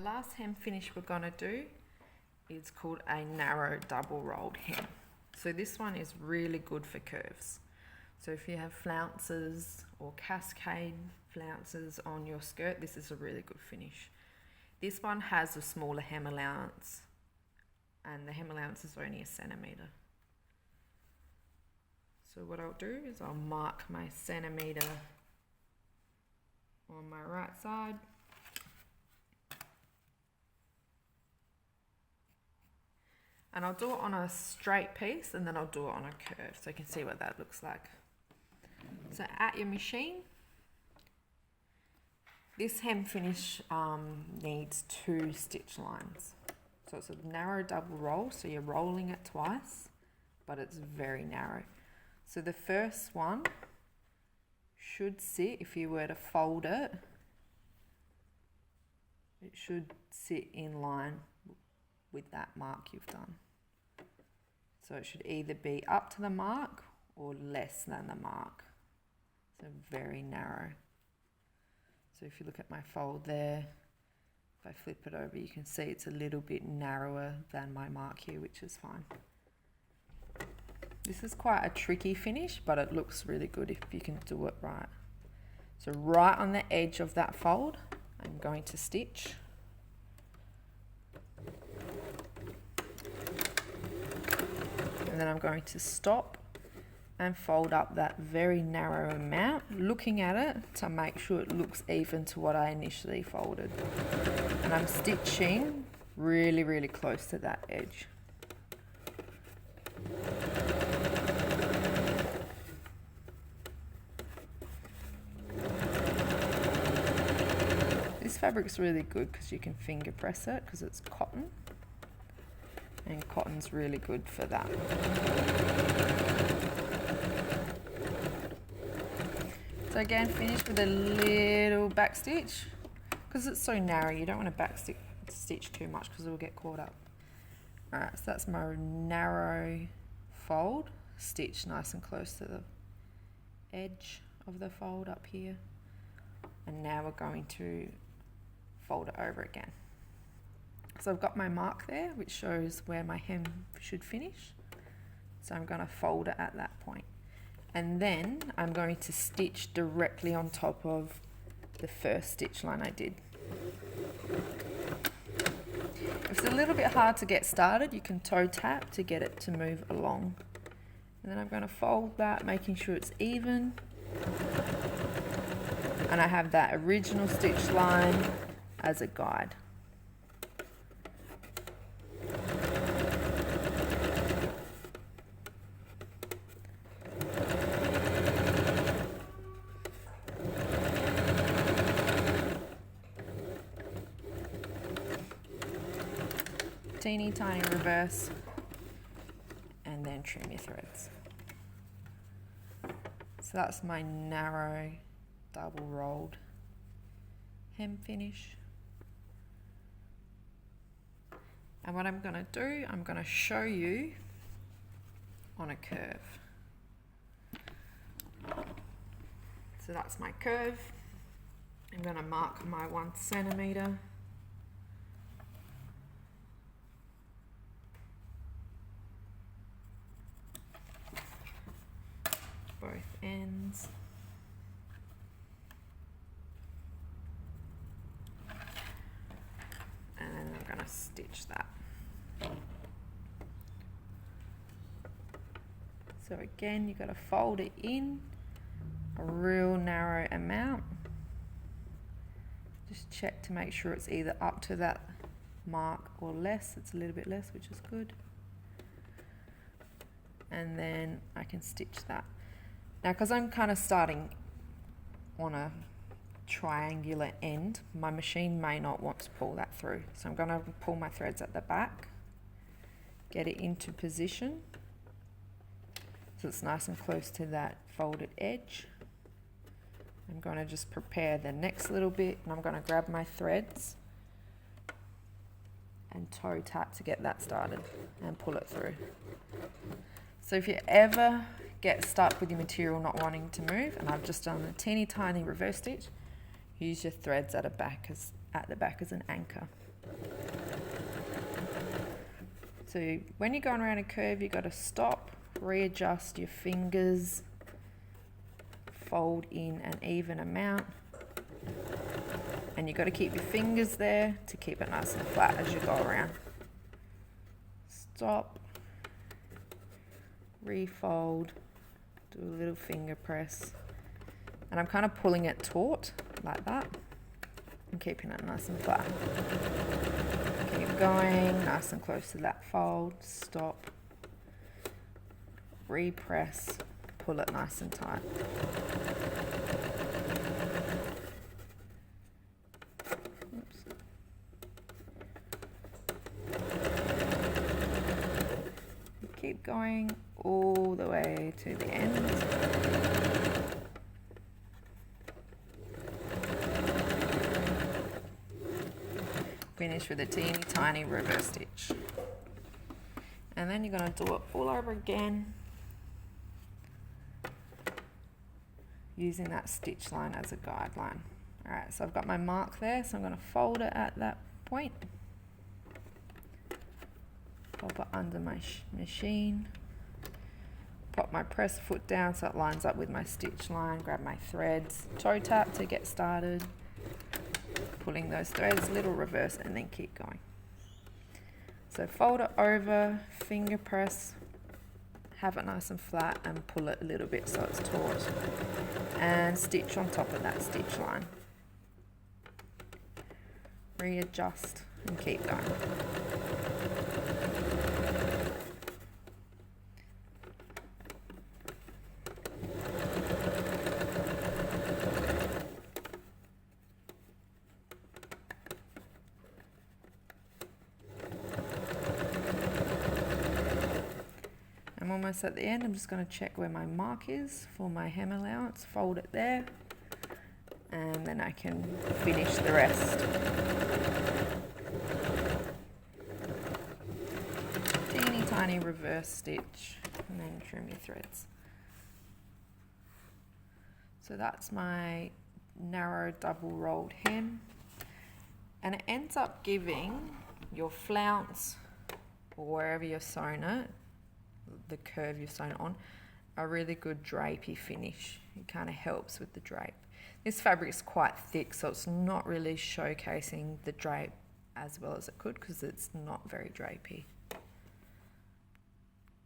last hem finish we're going to do is called a narrow double rolled hem. So this one is really good for curves. So if you have flounces or cascade flounces on your skirt, this is a really good finish. This one has a smaller hem allowance, and the hem allowance is only 1 centimetre. So what I'll do is I'll mark my centimetre on my right side. And I'll do it on a straight piece, and then I'll do it on a curve so you can see what that looks like. So at your machine, this hem finish needs 2 stitch lines. So it's a narrow double roll, so you're rolling it twice, but it's very narrow. So the first one should sit, if you were to fold it, it should sit in line with that mark you've done. So it should either be up to the mark or less than the mark. So very narrow. So if you look at my fold there, if I flip it over, you can see it's a little bit narrower than my mark here, which is fine. This is quite a tricky finish, but it looks really good if you can do it right. So right on the edge of that fold, I'm going to stitch. And then I'm going to stop and fold up that very narrow amount, looking at it to make sure it looks even to what I initially folded. And I'm stitching really, really close to that edge. This fabric's really good because you can finger press it because it's cotton, and cotton's really good for that. So again, finish with a little back stitch. Because it's so narrow, you don't want to back stitch too much because it will get caught up. Alright, so that's my narrow fold. Stitch nice and close to the edge of the fold up here. And now we're going to fold it over again. So I've got my mark there, which shows where my hem should finish. So I'm going to fold it at that point. And then I'm going to stitch directly on top of the first stitch line I did. If it's a little bit hard to get started, you can toe tap to get it to move along. And then I'm going to fold that, making sure it's even. And I have that original stitch line as a guide. Teeny tiny reverse, and then trim your threads. So that's my narrow double rolled hem finish. And what I'm going to do, I'm going to show you on a curve. So that's my curve. I'm going to mark my 1 centimetre. Both ends. And then I'm going to stitch that. So again, you've got to fold it in a real narrow amount. Just check to make sure it's either up to that mark or less. It's a little bit less, which is good. And then I can stitch that. Now, because I'm kind of starting on a triangular end, my machine may not want to pull that through. So I'm going to pull my threads at the back, get it into position so it's nice and close to that folded edge. I'm going to just prepare the next little bit, and I'm going to grab my threads and toe tap to get that started and pull it through. So if you ever get stuck with your material not wanting to move, and I've just done a teeny tiny reverse stitch, use your threads at the back at the back as an anchor. So when you're going around a curve, you've got to stop, readjust your fingers, fold in an even amount, and you've got to keep your fingers there to keep it nice and flat as you go around. Stop, refold, do a little finger press, and I'm kind of pulling it taut like that and keeping it nice and flat. Keep going, nice and close to that fold, stop, repress, pull it nice and tight. Oops. Keep going all the way to the end. Finish with a teeny tiny reverse stitch. And then you're going to do it all over again using that stitch line as a guideline. Alright, so I've got my mark there, so I'm going to fold it at that point. Pop it under my machine. Pop my press foot down so it lines up with my stitch line. Grab my threads, toe tap to get started. Pulling those threads, little reverse, and then keep going. So fold it over, finger press, have it nice and flat, and pull it a little bit so it's taut. And stitch on top of that stitch line. Readjust and keep going. I'm almost at the end. I'm just going to check where my mark is for my hem allowance, fold it there, and then I can finish the rest. Teeny tiny reverse stitch, and then trim your threads. So that's my narrow double rolled hem, and it ends up giving your flounce, or wherever you've sewn it, the curve you've sewn it on, a really good drapey finish. It kind of helps with the drape. This fabric is quite thick, so it's not really showcasing the drape as well as it could because it's not very drapey.